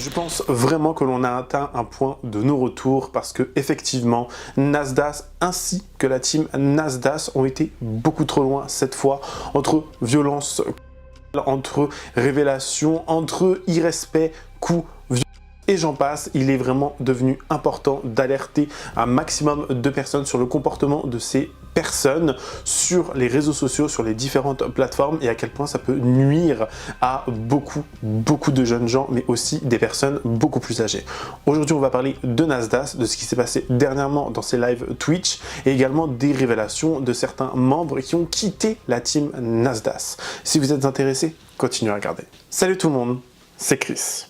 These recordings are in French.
Je pense vraiment que l'on a atteint un point de non-retour parce que effectivement, Nasdaq ainsi que la team Nasdaq ont été beaucoup trop loin cette fois entre violence, entre révélation, entre irrespect, coups, et j'en passe. Il est vraiment devenu important d'alerter un maximum de personnes sur le comportement de ces personnes sur les réseaux sociaux, sur les différentes plateformes et à quel point ça peut nuire à beaucoup de jeunes gens, mais aussi des personnes beaucoup plus âgées. Aujourd'hui, on va parler de Nasdaq, de ce qui s'est passé dernièrement dans ses lives Twitch et également des révélations de certains membres qui ont quitté la team Nasdaq. Si vous êtes intéressé, continuez à regarder. Salut tout le monde, c'est Chris.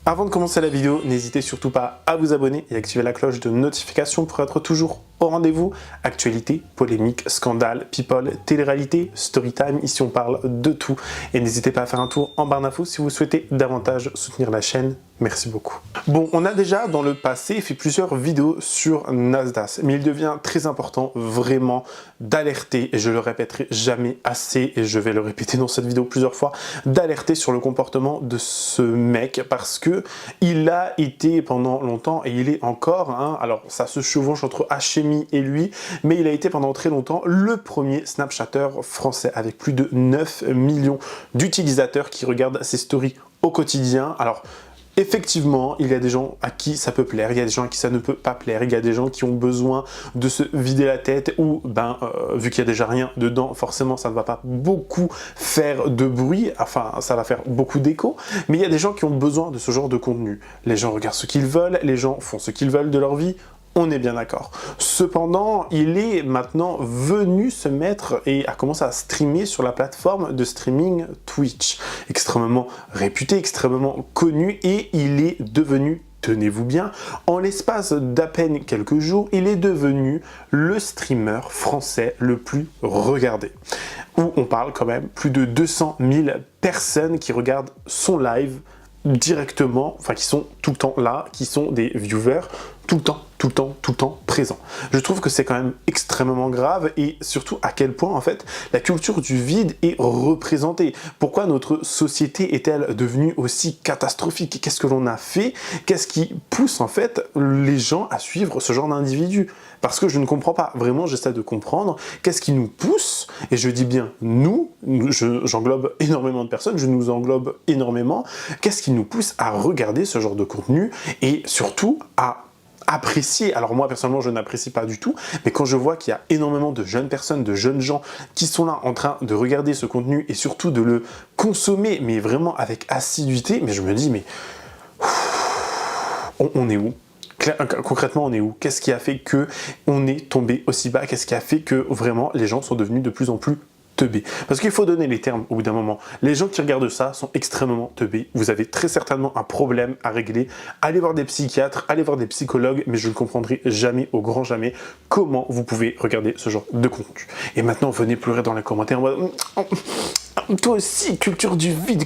Avant de commencer la vidéo, n'hésitez surtout pas à vous abonner et activer la cloche de notification pour être toujours au rendez-vous. Actualité, polémique, scandale, people, télé-réalité, storytime, ici on parle de tout. Et n'hésitez pas à faire un tour en barre d'infos si vous souhaitez davantage soutenir la chaîne. Merci beaucoup. Bon, on a déjà dans le passé fait plusieurs vidéos sur Nasdaq, mais il devient très important vraiment d'alerter, et je le répéterai jamais assez, et je vais le répéter dans cette vidéo plusieurs fois, d'alerter sur le comportement de ce mec, parce que il a été pendant longtemps, et il est encore, hein, alors ça se chevauche entre Hashemi et lui, mais il a été pendant très longtemps le premier Snapchatter français, avec plus de 9 millions d'utilisateurs qui regardent ses stories au quotidien. Alors, effectivement, il y a des gens à qui ça peut plaire, il y a des gens à qui ça ne peut pas plaire, il y a des gens qui ont besoin de se vider la tête ou, vu qu'il n'y a déjà rien dedans, forcément ça ne va pas beaucoup faire de bruit, enfin ça va faire beaucoup d'écho, mais il y a des gens qui ont besoin de ce genre de contenu. Les gens regardent ce qu'ils veulent, les gens font ce qu'ils veulent de leur vie, on est bien d'accord. Cependant, il est maintenant venu se mettre et a commencé à streamer sur la plateforme de streaming Twitch. Extrêmement réputé, extrêmement connu, et il est devenu, tenez-vous bien, en l'espace d'à peine quelques jours, il est devenu le streamer français le plus regardé. Où on parle quand même plus de 200 000 personnes qui regardent son live directement, enfin qui sont tout le temps là, qui sont des viewers tout le temps présents. Je trouve que c'est quand même extrêmement grave, et surtout à quel point en fait la culture du vide est représentée. Pourquoi notre société est-elle devenue aussi catastrophique? Qu'est-ce que l'on a fait? Qu'est-ce qui pousse en fait les gens à suivre ce genre d'individu? Parce que je ne comprends pas, vraiment j'essaie de comprendre qu'est-ce qui nous pousse, et je dis bien nous, j'englobe énormément de personnes, je nous englobe énormément, qu'est-ce qui nous pousse à regarder ce genre de contenu et surtout à apprécier. Alors moi personnellement je n'apprécie pas du tout, mais quand je vois qu'il y a énormément de jeunes personnes, de jeunes gens qui sont là en train de regarder ce contenu et surtout de le consommer, mais vraiment avec assiduité, mais je me dis mais on est où? Concrètement, on est où? Qu'est-ce qui a fait que on est tombé aussi bas? Qu'est-ce qui a fait que vraiment les gens sont devenus de plus en plus teubés? Parce qu'il faut donner les termes au bout d'un moment. Les gens qui regardent ça sont extrêmement teubés. Vous avez très certainement un problème à régler. Allez voir des psychiatres, allez voir des psychologues, mais je ne comprendrai jamais, au grand jamais, comment vous pouvez regarder ce genre de contenu. Et maintenant, venez pleurer dans les commentaires en mode toi aussi, culture du vide.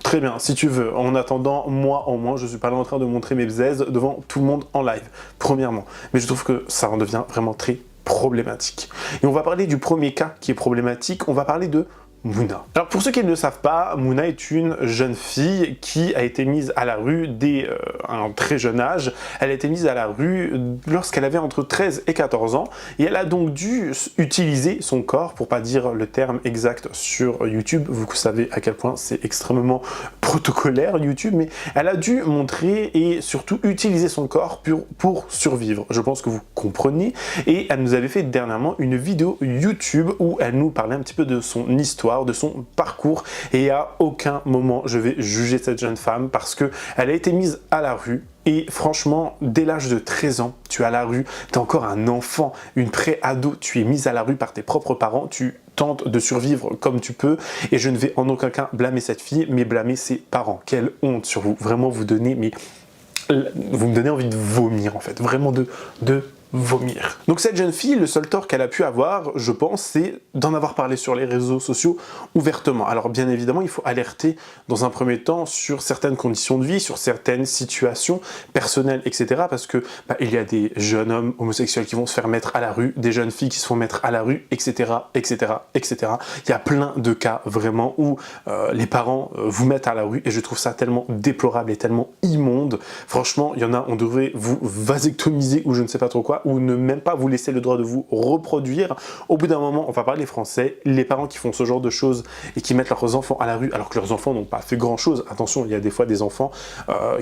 Très bien, si tu veux. En attendant, moi, au moins, je suis pas là en train de montrer mes bzaises devant tout le monde en live, premièrement. Mais je trouve que ça en devient vraiment très problématique. Et on va parler du premier cas qui est problématique, on va parler de Mouna. Alors pour ceux qui ne le savent pas, Mouna est une jeune fille qui a été mise à la rue dès un très jeune âge. Elle a été mise à la rue lorsqu'elle avait entre 13 et 14 ans, et elle a donc dû utiliser son corps, pour pas dire le terme exact sur YouTube, vous savez à quel point c'est extrêmement protocolaire YouTube, mais elle a dû montrer et surtout utiliser son corps pour survivre. Je pense que vous comprenez, et elle nous avait fait dernièrement une vidéo YouTube où elle nous parlait un petit peu de son histoire, de son parcours, et à aucun moment je vais juger cette jeune femme parce que elle a été mise à la rue. Et franchement, dès l'âge de 13 ans, tu es à la rue, tu es encore un enfant, une pré-ado, tu es mise à la rue par tes propres parents, tu tentes de survivre comme tu peux, et je ne vais en aucun cas blâmer cette fille, mais blâmer ses parents. Quelle honte sur vous, vraiment vous me donnez envie de vomir en fait, vraiment de vomir. Donc cette jeune fille, le seul tort qu'elle a pu avoir, je pense, c'est d'en avoir parlé sur les réseaux sociaux ouvertement. Alors bien évidemment, il faut alerter dans un premier temps sur certaines conditions de vie, sur certaines situations personnelles, etc. Parce que il y a des jeunes hommes homosexuels qui vont se faire mettre à la rue, des jeunes filles qui se font mettre à la rue, etc., etc., etc. Il y a plein de cas vraiment où les parents vous mettent à la rue et je trouve ça tellement déplorable et tellement immonde. Franchement, il y en a, on devrait vous vasectomiser ou je ne sais pas trop quoi, ou ne même pas vous laisser le droit de vous reproduire. Au bout d'un moment, on va parler français, les parents qui font ce genre de choses et qui mettent leurs enfants à la rue alors que leurs enfants n'ont pas fait grand chose, attention, il y a des fois des enfants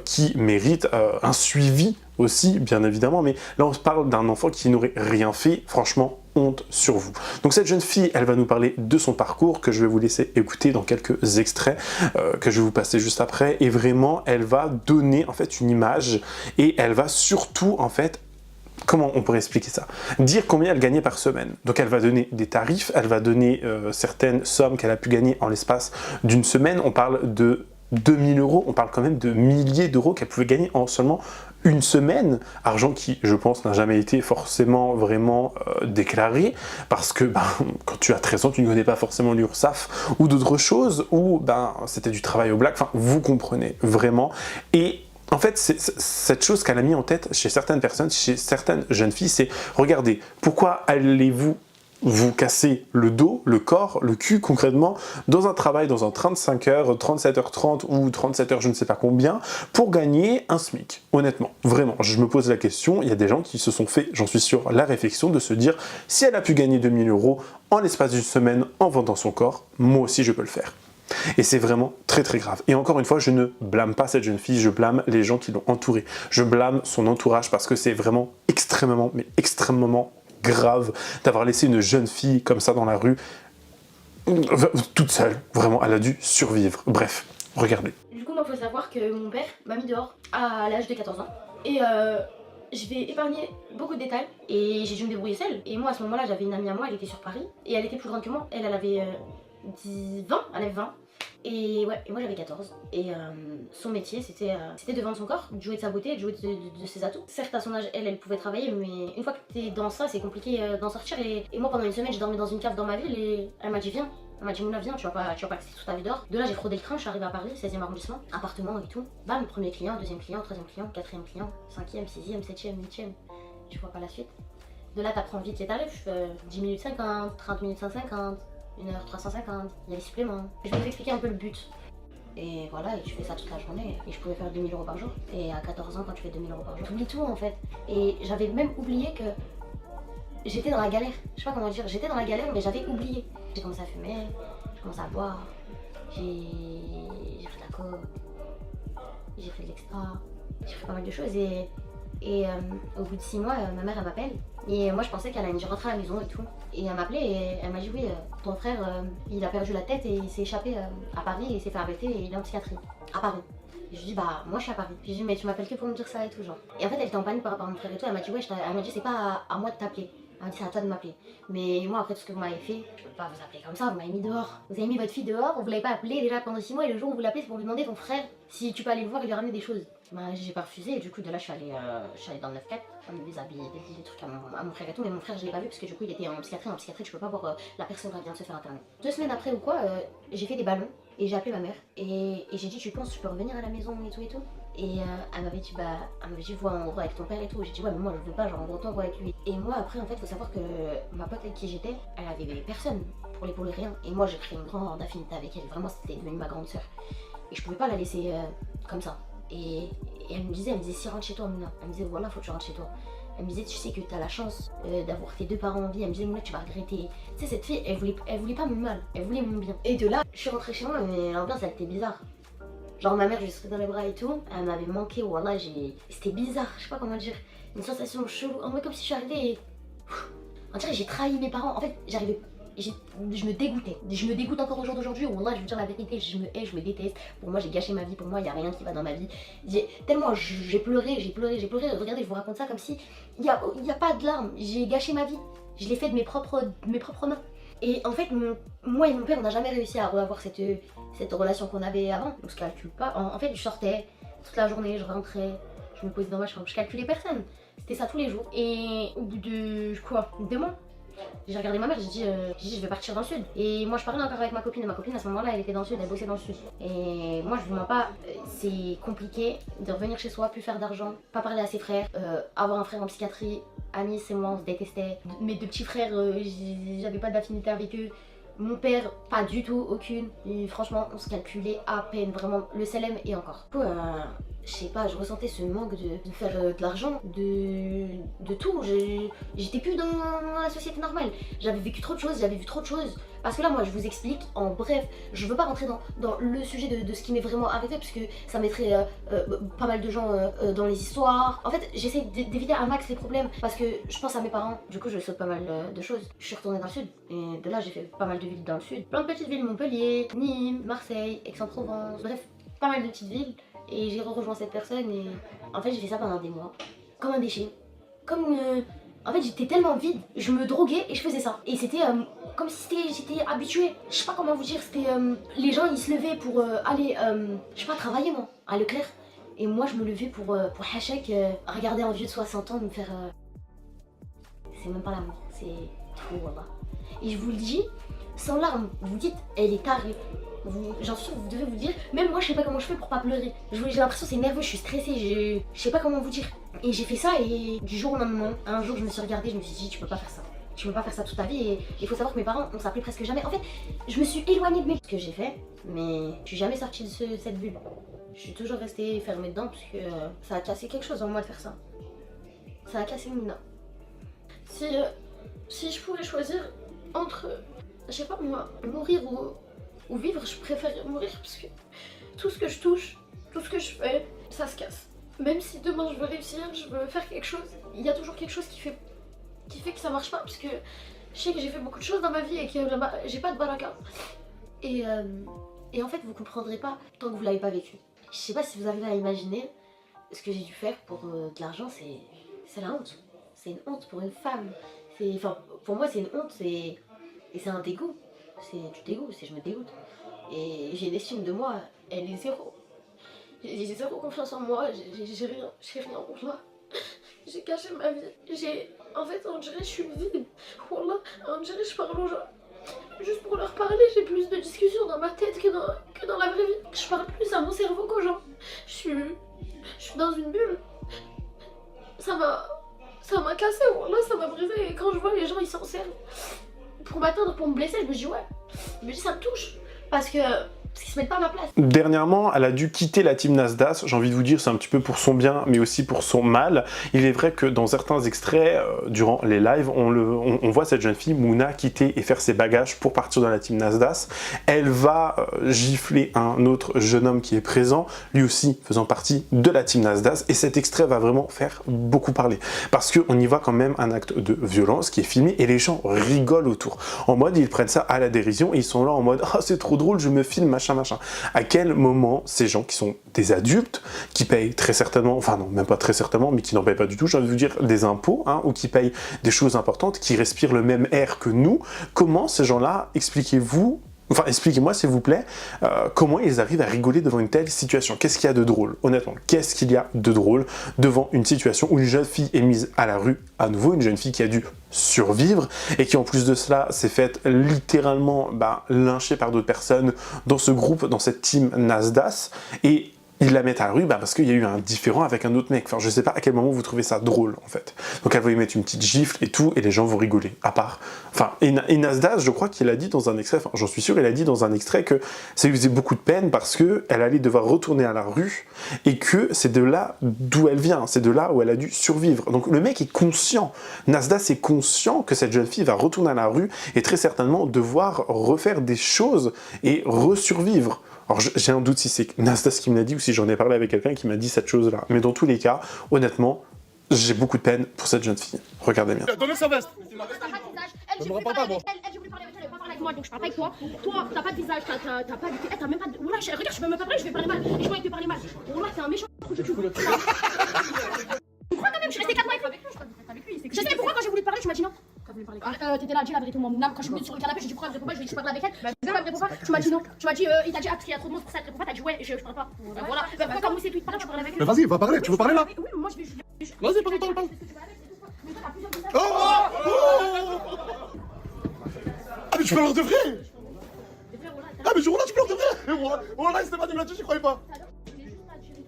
qui méritent un suivi aussi, bien évidemment, mais là on parle d'un enfant qui n'aurait rien fait, franchement, honte sur vous. Donc cette jeune fille, elle va nous parler de son parcours, que je vais vous laisser écouter dans quelques extraits, que je vais vous passer juste après, et vraiment, elle va donner en fait une image, et elle va surtout en fait, comment on pourrait expliquer ça? Dire combien elle gagnait par semaine. Donc elle va donner des tarifs, elle va donner certaines sommes qu'elle a pu gagner en l'espace d'une semaine, on parle de 2000 €, on parle quand même de milliers d'euros qu'elle pouvait gagner en seulement une semaine, argent qui, je pense, n'a jamais été forcément vraiment déclaré, parce que quand tu as 13 ans, tu ne connais pas forcément l'URSSAF ou d'autres choses, ou c'était du travail au black, enfin, vous comprenez vraiment. Et en fait, cette chose qu'elle a mis en tête chez certaines personnes, chez certaines jeunes filles, c'est « Regardez, pourquoi allez-vous vous casser le dos, le corps, le cul concrètement, dans un travail, dans un 35 heures, 37h30 ou 37 heures, je ne sais pas combien, pour gagner un SMIC ?» Honnêtement, vraiment, je me pose la question, il y a des gens qui se sont fait, j'en suis sûr, la réflexion de se dire « Si elle a pu gagner 2000 € en l'espace d'une semaine en vendant son corps, moi aussi je peux le faire. » Et c'est vraiment très très grave. Et encore une fois, je ne blâme pas cette jeune fille, je blâme les gens qui l'ont entourée. Je blâme son entourage parce que c'est vraiment extrêmement, mais extrêmement grave d'avoir laissé une jeune fille comme ça dans la rue, toute seule. Vraiment, elle a dû survivre. Bref, regardez. Du coup, il faut savoir que mon père m'a mis dehors à l'âge de 14 ans. Et je vais épargner beaucoup de détails et j'ai dû me débrouiller seule. Et moi, à ce moment-là, j'avais une amie à moi, elle était sur Paris et elle était plus grande que moi. Elle avait 20, elle avait 20. Et ouais, et moi j'avais 14. Et son métier c'était de vendre son corps, de jouer de sa beauté, de jouer de ses atouts. Certes à son âge elle pouvait travailler, mais une fois que t'es dans ça c'est compliqué d'en sortir. Et moi pendant une semaine j'ai dormi dans une cave dans ma ville et elle m'a dit viens. Elle m'a dit Mouna viens, tu vas pas rester toute ta vie dehors. De là j'ai fraudé le train, je suis arrivée à Paris, 16e arrondissement, appartement et tout. Bam, premier client, deuxième client, troisième client, quatrième client, 5e, 6e, 7e, 8e. Tu vois pas la suite. De là t'apprends vite les tarifs, 10 minutes 50, 30 minutes 150. 1h 350, il y a les suppléments. Je vais vous expliquer un peu le but. Et voilà, et tu fais ça toute la journée. Et je pouvais faire 2000 € par jour. Et à 14 ans, quand tu fais 2000 € par jour, t'oublies tout en fait. Et j'avais même oublié que j'étais dans la galère. Je sais pas comment dire, j'étais dans la galère, mais j'avais oublié. J'ai commencé à fumer, j'ai commencé à boire, j'ai fait de la coke, j'ai fait de l'extra, j'ai fait pas mal de choses. Et au bout de 6 mois, ma mère elle m'appelle et moi je pensais qu'elle allait rentrer à la maison et tout. Et elle m'appelait et elle m'a dit oui, ton frère il a perdu la tête et il s'est échappé à Paris et il s'est fait arrêter et il est en psychiatrie à Paris. Et je lui dis bah moi je suis à Paris. Je lui dis mais tu m'appelles que pour me dire ça et tout genre. Et en fait elle était en panique par rapport à mon frère et tout. Elle m'a dit ouais, elle m'a dit c'est pas à moi de t'appeler. Elle m'a dit c'est à toi de m'appeler. Mais moi après tout ce que vous m'avez fait, je peux pas vous appeler comme ça, vous m'avez mis dehors. Vous avez mis votre fille dehors, vous l'avez pas appelée déjà pendant 6 mois et le jour où vous l'appelez c'est pour lui demander ton frère si tu peux aller le voir et lui ramener des choses. Bah j'ai pas refusé et du coup de là je suis allée dans le 9-4, des habits, des trucs à mon frère et tout, mais mon frère je l'ai pas vu parce que du coup il était en psychiatrie tu peux pas voir la personne qui vient de se faire interner. 2 semaines après ou quoi, j'ai fait des ballons et j'ai appelé ma mère et j'ai dit tu penses que je peux revenir à la maison et tout et tout. Et elle m'avait dit vois en gros avec ton père et tout. J'ai dit ouais mais moi je veux pas, genre en gros toi vois avec lui. Et moi après en fait faut savoir que ma pote avec qui j'étais, elle avait personne pour l'épauler rien. Et moi j'ai créé une grande affinité avec elle, vraiment c'était devenu ma grande sœur. Et je pouvais pas la laisser comme ça. Et elle me disait si rentre chez toi Mouna. Elle me disait voilà faut que tu rentres chez toi. Elle me disait tu sais que t'as la chance d'avoir tes 2 parents en vie. Elle me disait Mouna tu vas regretter. Tu sais cette fille elle voulait pas mon mal, elle voulait mon bien. Et de là je suis rentrée chez moi mais l'ambiance elle était bizarre. Genre ma mère je serais dans les bras et tout, elle m'avait manqué, voilà c'était bizarre, je sais pas comment dire, une sensation chelou, en vrai comme si je suis arrivée et... On dirait j'ai trahi mes parents, en fait je me dégoûtais, je me dégoûte encore au jour d'aujourd'hui, wallah je veux dire la vérité, je me hais, je me déteste, pour moi j'ai gâché ma vie, pour moi il y a rien qui va dans ma vie, tellement j'ai pleuré, regardez je vous raconte ça comme si, il y a pas de larmes, j'ai gâché ma vie, je l'ai fait de mes propres mains. Et en fait, moi et mon père, on n'a jamais réussi à avoir cette relation qu'on avait avant. On se calcule pas. En fait, je sortais toute la journée, je rentrais, je me posais dans ma chambre, je calculais personne. C'était ça tous les jours. Et au bout de quoi, 2 mois, j'ai regardé ma mère, j'ai dit je vais partir dans le sud. Et moi je parlais encore avec ma copine, et ma copine à ce moment-là elle était dans le sud, elle bossait dans le sud. Et moi je vous mens pas, c'est compliqué de revenir chez soi, plus faire d'argent, pas parler à ses frères, avoir un frère en psychiatrie. Anis et moi on se détestait. Mes 2 petits frères, j'avais pas d'affinité avec eux. Mon père, pas du tout, aucune. Et franchement, on se calculait à peine, vraiment, le CLM et encore. Du coup, je sais pas, je ressentais ce manque de faire de l'argent, de tout. J'étais plus dans la société normale. J'avais vécu trop de choses, j'avais vu trop de choses. Parce que là, moi, je vous explique en bref. Je veux pas rentrer dans le sujet de ce qui m'est vraiment arrivé, parce que ça mettrait pas mal de gens dans les histoires. En fait, j'essaie d'éviter un max les problèmes, parce que je pense à mes parents. Du coup, je saute pas mal de choses. Je suis retournée dans le sud, et de là, j'ai fait pas mal de villes dans le sud. Plein de petites villes, Montpellier, Nîmes, Marseille, Aix-en-Provence, bref, pas mal de petites villes. Et j'ai rejoint cette personne, et en fait, j'ai fait ça pendant des mois. Comme un déchet. Comme en fait, j'étais tellement vide, je me droguais et je faisais ça. Et c'était comme si j'étais habituée. Je sais pas comment vous dire, c'était les gens ils se levaient pour aller, je sais pas, travailler moi, à Leclerc. Et moi je me levais pour Hachek, regarder un vieux de 60 ans me faire... C'est même pas l'amour, c'est trop, voilà. Et je vous le dis, sans larmes, vous dites, elle est tarée. J'en suis sûre, vous devez vous dire, même moi je sais pas comment je fais pour pas pleurer. J'ai l'impression que c'est nerveux, je suis stressée, je sais pas comment vous dire. Et j'ai fait ça et du jour au lendemain, un jour je me suis regardée, je me suis dit tu peux pas faire ça. Tu peux pas faire ça toute ta vie et il faut savoir que mes parents on s'appelait presque jamais. En fait, je me suis éloignée de ce que j'ai fait, mais je suis jamais sortie de cette bulle. Je suis toujours restée fermée dedans parce que ça a cassé quelque chose en moi de faire ça. Ça a cassé une dent. Si je pouvais choisir entre, je sais pas moi, mourir ou vivre, je préfère mourir parce que tout ce que je touche, tout ce que je fais, ça se casse. Même si demain je veux réussir, je veux faire quelque chose, il y a toujours quelque chose qui fait que ça marche pas parce que je sais que j'ai fait beaucoup de choses dans ma vie et que j'ai pas de baraka. Et en fait vous comprendrez pas tant que vous l'avez pas vécu. Je sais pas si vous arrivez à imaginer ce que j'ai dû faire pour de l'argent, c'est la honte. C'est une honte pour une femme. Enfin, pour moi c'est une honte, et c'est un dégoût. C'est du dégoût, je me dégoûte. Et j'ai une estime de moi, elle est zéro. J'ai zéro confiance en moi, j'ai rien pour moi. J'ai caché ma vie. En fait, on dirait que je suis vide. Wallah, on dirait que je parle aux gens. Juste pour leur parler, j'ai plus de discussions dans ma tête que dans la vraie vie. Je parle plus à mon cerveau qu'aux gens. Je suis dans une bulle. Ça m'a cassé, wallah, ça m'a brisé. Et quand je vois les gens, ils s'en servent pour m'atteindre, pour me blesser, je me dis ouais. Je me dis ça me touche. Parce qu'ils se mettent pas à ma place. Dernièrement, elle a dû quitter la team Nasdaq. J'ai envie de vous dire, c'est un petit peu pour son bien, mais aussi pour son mal. Il est vrai que dans certains extraits, durant les lives, on voit cette jeune fille, Mouna, quitter et faire ses bagages pour partir dans la team Nasdaq. Elle va gifler un autre jeune homme qui est présent, lui aussi faisant partie de la team Nasdaq. Et cet extrait va vraiment faire beaucoup parler. Parce qu'on y voit quand même un acte de violence qui est filmé et les gens rigolent autour. En mode, ils prennent ça à la dérision et ils sont là en mode « Ah, c'est trop drôle, je me filme, machin. À quel moment ces gens qui sont des adultes, qui payent très certainement, enfin non, même pas très certainement, mais qui n'en payent pas du tout, j'ai envie de vous dire des impôts, hein, ou qui payent des choses importantes, qui respirent le même air que nous, comment ces gens-là, expliquez-moi s'il vous plaît, comment ils arrivent à rigoler devant une telle situation? Qu'est-ce qu'il y a de drôle? Honnêtement, qu'est-ce qu'il y a de drôle devant une situation où une jeune fille est mise à la rue à nouveau, une jeune fille qui a dû survivre et qui en plus de cela s'est faite littéralement lyncher par d'autres personnes dans ce groupe, dans cette team Nasdaq, et ils la mettent à la rue parce qu'il y a eu un différend avec un autre mec. Enfin, je sais pas à quel moment vous trouvez ça drôle, en fait. Donc elle va lui mettre une petite gifle et tout, et les gens vont rigoler. À part... Enfin, et Nasdaq, je crois qu'il a dit dans un extrait, enfin, j'en suis sûr, il a dit dans un extrait que ça lui faisait beaucoup de peine parce qu'elle allait devoir retourner à la rue, et que c'est de là d'où elle vient, c'est de là où elle a dû survivre. Donc le mec est conscient, Nasdaq est conscient que cette jeune fille va retourner à la rue, et très certainement devoir refaire des choses et resurvivre. Alors j'ai un doute si c'est Nasdaq qui me l'a dit ou si j'en ai parlé avec quelqu'un qui m'a dit cette chose-là. Mais dans tous les cas, honnêtement, j'ai beaucoup de peine pour cette jeune fille. Regardez bien. Donnez sa veste. Elle, j'ai voulu parler avec elle, je voulais parler avec elle, elle veut pas parler avec moi, donc je parle pas avec toi. Toi, t'as pas de visage, t'as pas de... t'as même pas de... Oula, regarde, je peux même pas parler, je vais parler mal. Et je croyais que tu parlais mal. Oula, t'es un méchant trou du cul. Pourquoi quand même? Je suis restée 4 mois avec lui. Je sais pourquoi quand j'ai voulu te parler, tu m'as dit non. T'étais là, dis la vérité, moi, quand je suis venue sur le canapé, j'ai dit pourquoi elle me répond pas, je lui ai dit je parle avec elle. Tu me réponds pas, tu m'as dit non. Tu m'as dit, il t'a dit, ah, parce qu'il y a trop de monde, pour ça, tu réponds pas. T'as dit, ouais, je parle pas. Voilà. Pourquoi, comme c'est lui de parler, tu parles avec lui. Mais vas-y, va parler, tu veux parler là? Oui, mais moi, je vais. Vas-y, parle. Mais toi, t'as plusieurs visages. Ah, mais tu parles de vrai? Et frère, voilà, Ah, mais je là, tu parles de vrai? Voilà, il s'était pas dit là-dessus, j'y croyais pas.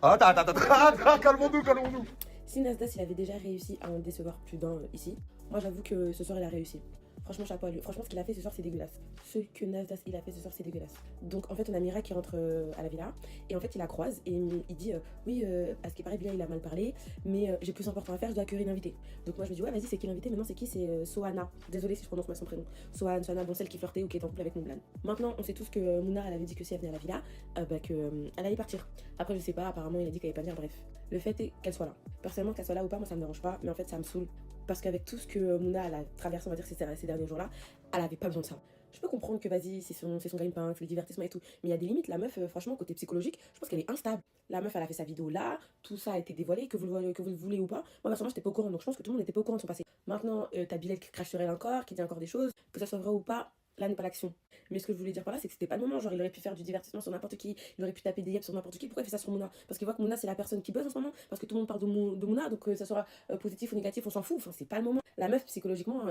Attends, calmons-nous. Si Nasdaq il avait déjà réussi à en décevoir plus d'un ici, moi j'avoue que ce soir il a réussi. Franchement, chapeau à lui. Franchement, ce qu'il a fait ce soir, c'est dégueulasse. Ce que Nasdaq il a fait ce soir, c'est dégueulasse. Donc en fait, on a Mira qui rentre à la villa et en fait, il la croise et il dit oui, à ce qui paraît, Bilal il a mal parlé, mais j'ai plus important à faire, je dois accueillir une invitée. Donc moi je me dis ouais, vas-y, c'est qui l'invité? Maintenant, c'est qui? C'est Sohana. Désolée si je prononce mal son prénom. Sohana, bon, celle qui flirtait ou qui est en couple avec Moublan. Maintenant, on sait tous que Mouna elle avait dit que si elle venait à la villa, elle allait partir. Après, je sais pas, apparemment, il a dit qu'elle allait pas venir, bref. Le fait est qu'elle soit là. Personnellement, qu'elle soit là ou pas, moi ça me dérange pas, mais en fait, ça me saoule. Parce qu'avec tout ce que Mouna elle a traversé, on va dire, ces derniers jours-là, elle avait pas besoin de ça. Je peux comprendre que vas-y, c'est son gagne-pain, c'est le divertissement et tout. Mais il y a des limites, la meuf, franchement, côté psychologique, je pense qu'elle est instable. La meuf, elle a fait sa vidéo là, tout ça a été dévoilé, que vous le voulez ou pas. Moi, personnellement, j'étais pas au courant, donc je pense que tout le monde n'était pas au courant de son passé. Maintenant, t'as Bilal qui crache sur elle encore, qui dit encore des choses, que ça soit vrai ou pas, là n'est pas l'action. Mais ce que je voulais dire par là, c'est que c'était pas le moment. Genre, il aurait pu faire du divertissement sur n'importe qui, il aurait pu taper des yeux sur n'importe qui. Pourquoi il fait ça sur Mouna? Parce qu'il voit que Mouna, c'est la personne qui buzz en ce moment, parce que tout le monde parle de Mouna, donc que ça soit positif ou négatif, on s'en fout. Enfin, c'est pas le moment. La meuf, psychologiquement,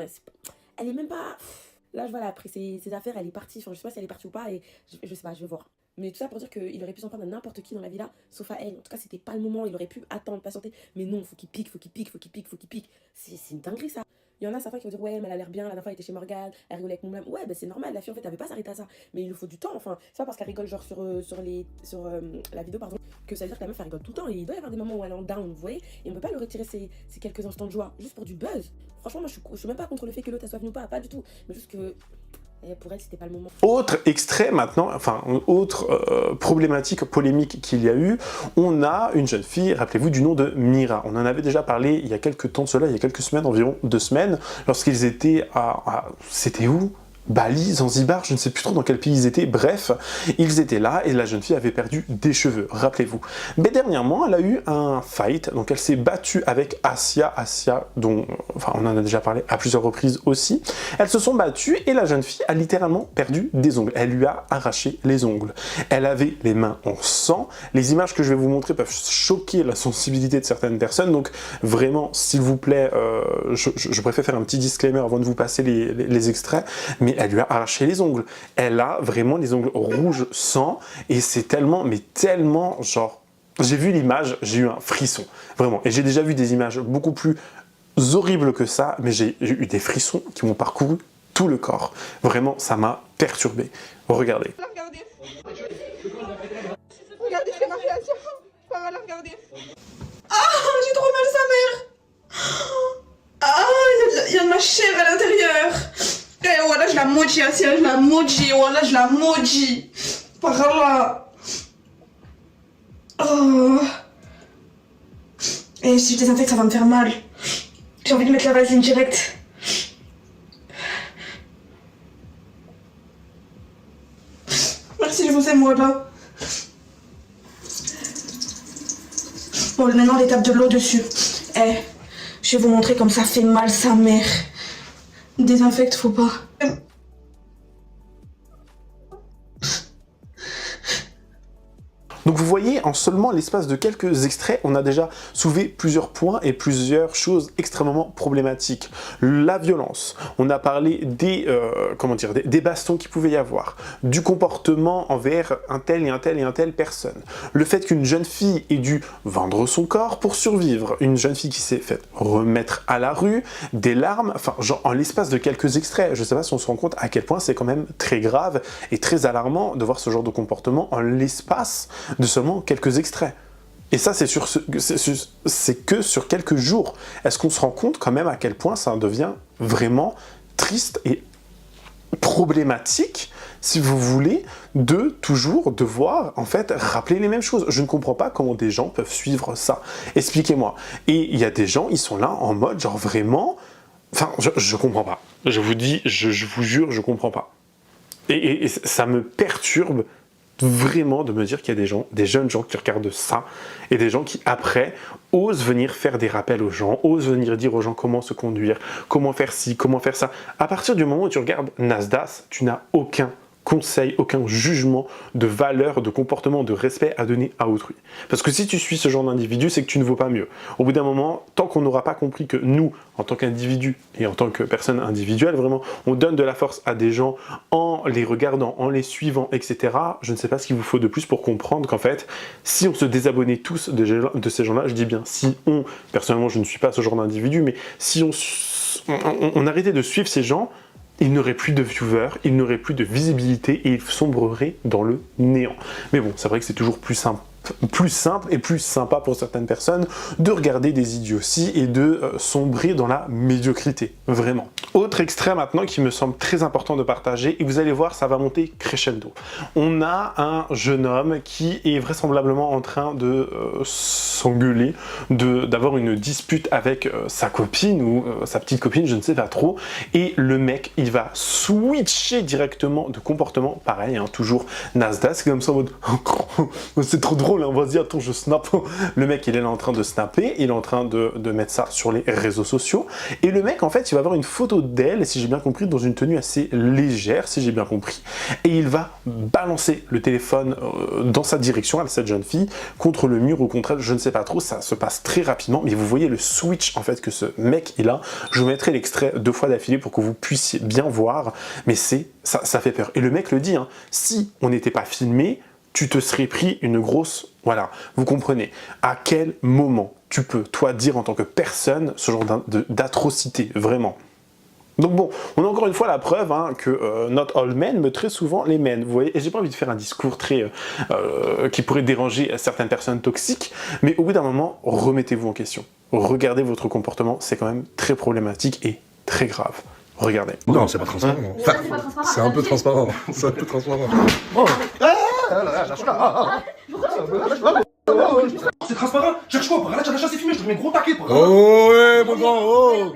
elle est même pas. Là, je vois, elle a pris ses affaires, elle est partie. Enfin, je sais pas si elle est partie ou pas, et je sais pas, je vais voir. Mais tout ça pour dire qu'il aurait pu s'en prendre à n'importe qui dans la villa, sauf à elle. En tout cas, c'était pas le moment, il aurait pu attendre, patienter. Mais non, faut qu'il pique. C'est une dinguerie ça. Il y en a certains qui vont dire ouais, mais elle a l'air bien, la dernière fois elle était chez Morgane, elle rigolait avec mon blâme. Ouais, c'est normal, la fille en fait elle avait pas s'arrêter à ça. Mais il lui faut du temps, enfin, c'est pas parce qu'elle rigole genre sur la vidéo, pardon, que ça veut dire que la meuf elle rigole tout le temps. Et il doit y avoir des moments où elle est en down, vous voyez, et on peut pas lui retirer ces quelques instants de joie, juste pour du buzz. Franchement, moi je suis même pas contre le fait que l'autre elle soit venue ou pas du tout. Mais juste que pour elle, c'était pas le moment. Autre extrait maintenant, enfin, autre problématique, polémique qu'il y a eu, on a une jeune fille, rappelez-vous, du nom de Mira. On en avait déjà parlé il y a quelques temps de cela, il y a quelques semaines, environ 2 semaines, lorsqu'ils étaient c'était où ? Bali, Zanzibar, je ne sais plus trop dans quel pays ils étaient, bref, ils étaient là et la jeune fille avait perdu des cheveux, rappelez-vous. Mais dernièrement, elle a eu un fight, donc elle s'est battue avec Asia, dont, enfin on en a déjà parlé à plusieurs reprises aussi. Elles se sont battues et la jeune fille a littéralement perdu des ongles, elle lui a arraché les ongles. Elle avait les mains en sang, les images que je vais vous montrer peuvent choquer la sensibilité de certaines personnes, donc vraiment, s'il vous plaît, je préfère faire un petit disclaimer avant de vous passer les extraits, mais elle lui a arraché les ongles. Elle a vraiment les ongles rouges sang et c'est tellement, mais tellement genre... J'ai vu l'image, j'ai eu un frisson, vraiment. Et j'ai déjà vu des images beaucoup plus horribles que ça, mais j'ai eu des frissons qui m'ont parcouru tout le corps. Vraiment, ça m'a perturbé. Regardez. Regardez ce qu'elle m'a fait à Sia. Pas mal à regarder. Ah, j'ai trop mal sa mère. Ah, il y a de ma chair à l'intérieur. Eh, voilà, je la maudis, Asia, je la maudis. Voilà, je la maudis. Par là. Oh. Et si je désinfecte, ça va me faire mal. J'ai envie de mettre la vaseline direct. Merci, je vous aime, voilà. Bon, maintenant, l'étape de l'eau dessus. Eh, je vais vous montrer comme ça fait mal sa mère. Désinfecte, faut pas. Donc vous voyez, en seulement l'espace de quelques extraits, on a déjà soulevé plusieurs points et plusieurs choses extrêmement problématiques. La violence, on a parlé des bastons qu'il pouvait y avoir, du comportement envers un tel et un tel et un tel personne, le fait qu'une jeune fille ait dû vendre son corps pour survivre, une jeune fille qui s'est fait remettre à la rue, des larmes, enfin genre en l'espace de quelques extraits, je sais pas si on se rend compte à quel point c'est quand même très grave et très alarmant de voir ce genre de comportement en l'espace de seulement quelques extraits. Et ça, c'est que sur quelques jours. Est-ce qu'on se rend compte quand même à quel point ça devient vraiment triste et problématique, si vous voulez, de toujours devoir, en fait, rappeler les mêmes choses. Je ne comprends pas comment des gens peuvent suivre ça. Expliquez-moi. Et il y a des gens, ils sont là en mode, genre vraiment... Enfin, je comprends pas. Je vous dis, je vous jure, je comprends pas. Et ça me perturbe vraiment de me dire qu'il y a des gens, des jeunes gens qui regardent ça et des gens qui après osent venir faire des rappels aux gens, osent venir dire aux gens comment se conduire, comment faire ci, comment faire ça. À partir du moment où tu regardes Nasdaq, tu n'as aucun conseil, aucun jugement de valeur, de comportement, de respect à donner à autrui. Parce que si tu suis ce genre d'individu, c'est que tu ne vaux pas mieux. Au bout d'un moment, tant qu'on n'aura pas compris que nous, en tant qu'individu et en tant que personne individuelle, vraiment, on donne de la force à des gens en les regardant, en les suivant, etc. Je ne sais pas ce qu'il vous faut de plus pour comprendre qu'en fait, si on se désabonnait tous de ces gens-là, je dis bien si on, personnellement je ne suis pas ce genre d'individu, mais si on arrêtait de suivre ces gens, il n'aurait plus de viewers, il n'aurait plus de visibilité et il sombrerait dans le néant. Mais bon, c'est vrai que c'est toujours plus simple et plus sympa pour certaines personnes de regarder des idioties et de sombrer dans la médiocrité, vraiment. Autre extrait maintenant qui me semble très important de partager, et vous allez voir, ça va monter crescendo. On a un jeune homme qui est vraisemblablement en train de s'engueuler, d'avoir une dispute avec sa copine ou sa petite copine, je ne sais pas trop, et le mec, il va switcher directement de comportement, pareil, hein, toujours Nasdaq, c'est comme ça en mode c'est trop drôle, hein, vas-y, attends, je snap. Le mec, il est là en train de snapper, il est en train de mettre ça sur les réseaux sociaux, et le mec, en fait, il va avoir une photo d'elle, si j'ai bien compris, dans une tenue assez légère, si j'ai bien compris, et il va balancer le téléphone dans sa direction, à cette jeune fille, contre le mur ou contre elle, je ne sais pas trop, ça se passe très rapidement, mais vous voyez le switch, en fait, que ce mec, il a. Je vous mettrai l'extrait 2 fois d'affilée pour que vous puissiez bien voir, mais ça fait peur. Et le mec le dit, hein, si on n'était pas filmé, tu te serais pris une grosse... Voilà, vous comprenez. À quel moment tu peux, toi, dire en tant que personne ce genre d'atrocité, vraiment? Donc bon, on a encore une fois la preuve hein, que not all men, mais très souvent les men, vous voyez, et j'ai pas envie de faire un discours très qui pourrait déranger certaines personnes toxiques, mais au bout d'un moment, remettez-vous en question. Regardez votre comportement, c'est quand même très problématique et très grave. Regardez. Non, c'est pas transparent. Enfin, c'est un peu transparent. C'est un peu transparent. Oh. C'est transparent. Cherche quoi? Là, tu as la chasse et filmé, je te mets un gros taquet. Oh ouais, mon grand, oh.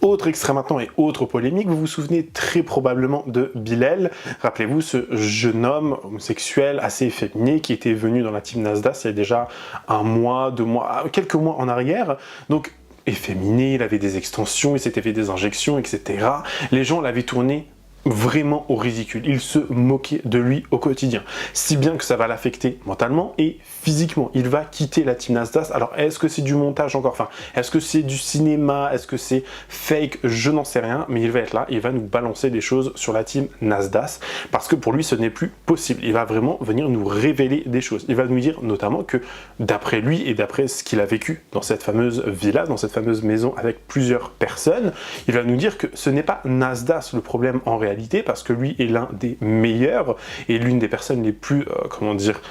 Autre extrait maintenant et autre polémique, vous vous souvenez très probablement de Bilal. Rappelez-vous ce jeune homme homosexuel assez efféminé qui était venu dans la team Nasdaq il y a déjà 1 mois, 2 mois, quelques mois en arrière. Donc efféminé, il avait des extensions, il s'était fait des injections, etc. Les gens l'avaient tourné vraiment au ridicule. Il se moquait de lui au quotidien. Si bien que ça va l'affecter mentalement et physiquement. Il va quitter la team Nasdaq. Alors, est-ce que c'est du montage encore? Enfin, est-ce que c'est du cinéma? Est-ce que c'est fake? Je n'en sais rien, mais il va être là. Il va nous balancer des choses sur la team Nasdaq parce que pour lui, ce n'est plus possible. Il va vraiment venir nous révéler des choses. Il va nous dire notamment que d'après lui et d'après ce qu'il a vécu dans cette fameuse villa, dans cette fameuse maison avec plusieurs personnes, il va nous dire que ce n'est pas Nasdaq le problème en réalité, parce que lui est l'un des meilleurs et l'une des personnes les plus, comment dire,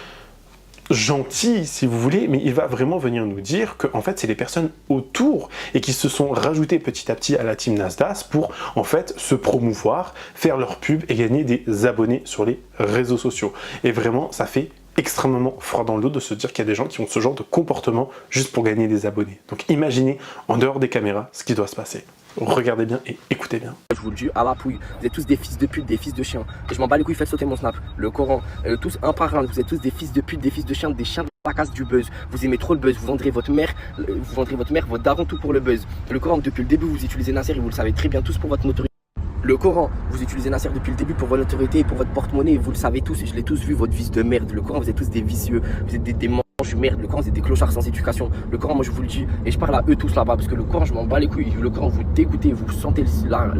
gentilles si vous voulez, mais il va vraiment venir nous dire que en fait c'est les personnes autour et qui se sont rajoutées petit à petit à la team Nasdaq pour en fait se promouvoir, faire leur pub et gagner des abonnés sur les réseaux sociaux. Et vraiment ça fait extrêmement froid dans le dos de se dire qu'il y a des gens qui ont ce genre de comportement juste pour gagner des abonnés. Donc imaginez en dehors des caméras ce qui doit se passer. Regardez bien et écoutez bien. Je vous le dis à la pouille, vous êtes tous des fils de pute, des fils de chiens. Et je m'en bats les couilles, faites sauter mon snap. Le Coran, tous un par un, vous êtes tous des fils de pute, des fils de chiens, des chiens de la casse du buzz. Vous aimez trop le buzz, vous vendrez votre mère, votre daron, tout pour le buzz. Le Coran, depuis le début, vous utilisez Nasser et vous le savez très bien tous pour votre notoriété. Le Coran, vous utilisez Nasser depuis le début pour votre autorité et pour votre porte-monnaie, vous le savez tous, et je l'ai tous vu, votre vice de merde. Le Coran, vous êtes tous des vicieux, vous êtes des merde. Le Coran, c'est des clochards sans éducation. Le Coran, moi je vous le dis, et je parle à eux tous là-bas, parce que le Coran, je m'en bats les couilles. Le Coran, vous dégoûtez, vous sentez la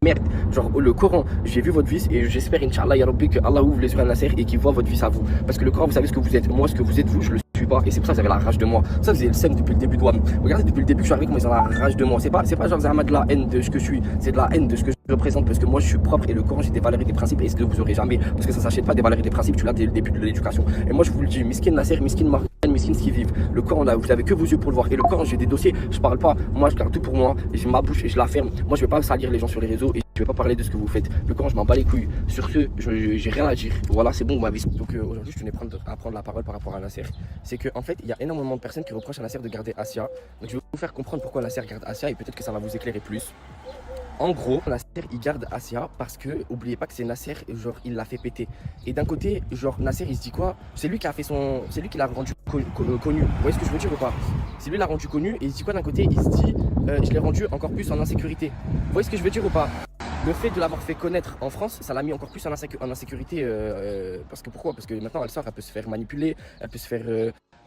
merde. Genre, le Coran, j'ai vu votre vice, et j'espère, Inch'Allah, ya Rabbi, que Allah ouvre les yeux à Nasser et qu'il voit votre vice à vous. Parce que le Coran, vous savez ce que vous êtes. Moi, ce que vous êtes, vous, je le suis pas, et c'est pour ça que vous avez la rage de moi. Ça, vous avez le seum depuis le début de WAM. Regardez, depuis le début que je suis arrivé, comment ils ont la rage de moi. C'est pas genre, vous avez de la haine de ce que je suis, c'est de la haine de ce que je représente, parce que moi, je suis propre, et le Coran, j'ai des valeurs et des principes, et ce que vous aurez jamais, parce que ça s'achète pas des valeurs et des principes, tu l'as dès le début de l'éducation. Et moi, je vous le dis, miskin Nasser, miskin Marc, miskin qui vivent. Le Coran, là, vous avez que vos yeux pour le voir. Et le Coran, j'ai des dossiers, je parle pas. Moi, je garde tout pour moi. Et j'ai ma bouche et je la ferme. Moi, je vais pas salir les gens sur les réseaux et je vais pas parler de ce que vous faites. Le Coran, je m'en bats les couilles. Sur ce, j'ai rien à dire. Voilà, c'est bon, ma vie. Donc aujourd'hui, je tenais à prendre la parole par rapport à Nasser. C'est qu'en fait, il y a énormément de personnes qui reprochent à Nasser de garder Asia. Donc je vais vous faire comprendre pourquoi Nasser garde Asia et peut-être que ça va vous éclairer plus. En gros, Nasser, il garde Asia parce que, oubliez pas que c'est Nasser, genre, il l'a fait péter. Et d'un côté, genre, Nasser, il se dit quoi? C'est lui qui a fait son... C'est lui qui l'a rendu connu. Vous voyez ce que je veux dire ou pas? C'est lui qui l'a rendu connu et il se dit quoi d'un côté? Il se dit, je l'ai rendu encore plus en insécurité. Vous voyez ce que je veux dire ou pas? Le fait de l'avoir fait connaître en France, ça l'a mis encore plus en insécurité. Parce que pourquoi? Parce que maintenant elle sort, elle peut se faire manipuler, elle peut se faire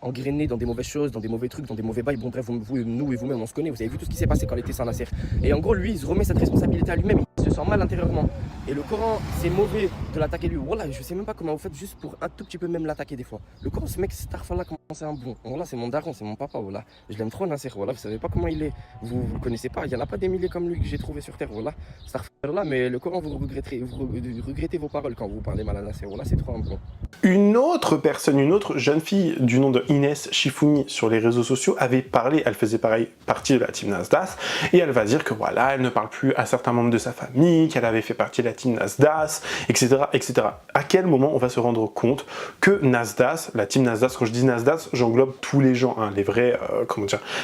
engrainer dans des mauvaises choses, dans des mauvais trucs, dans des mauvais bails. Bon bref, nous et vous-même on se connaît, vous avez vu tout ce qui s'est passé quand elle était sans Nasser. Et en gros lui il se remet cette responsabilité à lui-même, il se sent mal intérieurement. Et le Coran, c'est mauvais de l'attaquer lui. Voilà, je sais même pas comment vous faites juste pour un tout petit peu même l'attaquer des fois. Le Coran, ce mec, Starfallah, comment c'est un bon. Voilà, c'est mon daron, c'est mon papa, voilà. Je l'aime trop Nasser, voilà, vous savez pas comment il est. Vous le connaissez pas, il y en a pas des milliers comme lui que j'ai trouvé sur terre, voilà. Starfallah, mais le Coran, vous regrettez vos paroles quand vous parlez mal à Nasser, voilà, c'est trop un bon. Une autre personne, une autre jeune fille du nom de Inès Chifouni sur les réseaux sociaux avait parlé, elle faisait pareil partie de la team Nasdas, et elle va dire que voilà, elle ne parle plus à certains membres de sa famille, qu'elle avait fait partie de la team Nasdas, etc., etc. À quel moment on va se rendre compte que Nasdas, la team Nasdas, quand je dis Nasdas, j'englobe tous les gens, hein, les vrais,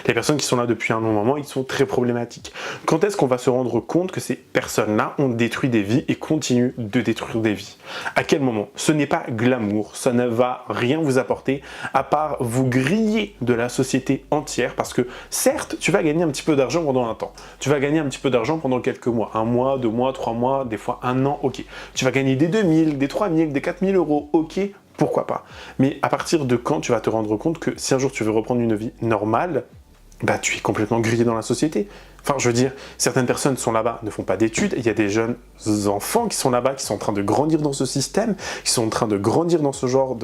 les personnes qui sont là depuis un long moment, ils sont très problématiques. Quand est-ce qu'on va se rendre compte que ces personnes-là ont détruit des vies et continuent de détruire des vies? À quel moment? Ce n'est pas glamour, ça ne va rien vous apporter à part vous griller de la société entière, parce que certes, tu vas gagner un petit peu d'argent pendant un temps, tu vas gagner un petit peu d'argent pendant quelques mois, 1 mois, 2 mois, 3 mois, des fois 1 an, ok. Tu vas gagner des 2000, des 3000, des 4000 euros, ok, pourquoi pas. Mais à partir de quand tu vas te rendre compte que si un jour tu veux reprendre une vie normale, bah tu es complètement grillé dans la société. Enfin, je veux dire, certaines personnes sont là-bas, ne font pas d'études, il y a des jeunes enfants qui sont là-bas, qui sont en train de grandir dans ce système, qui sont en train de grandir dans ce genre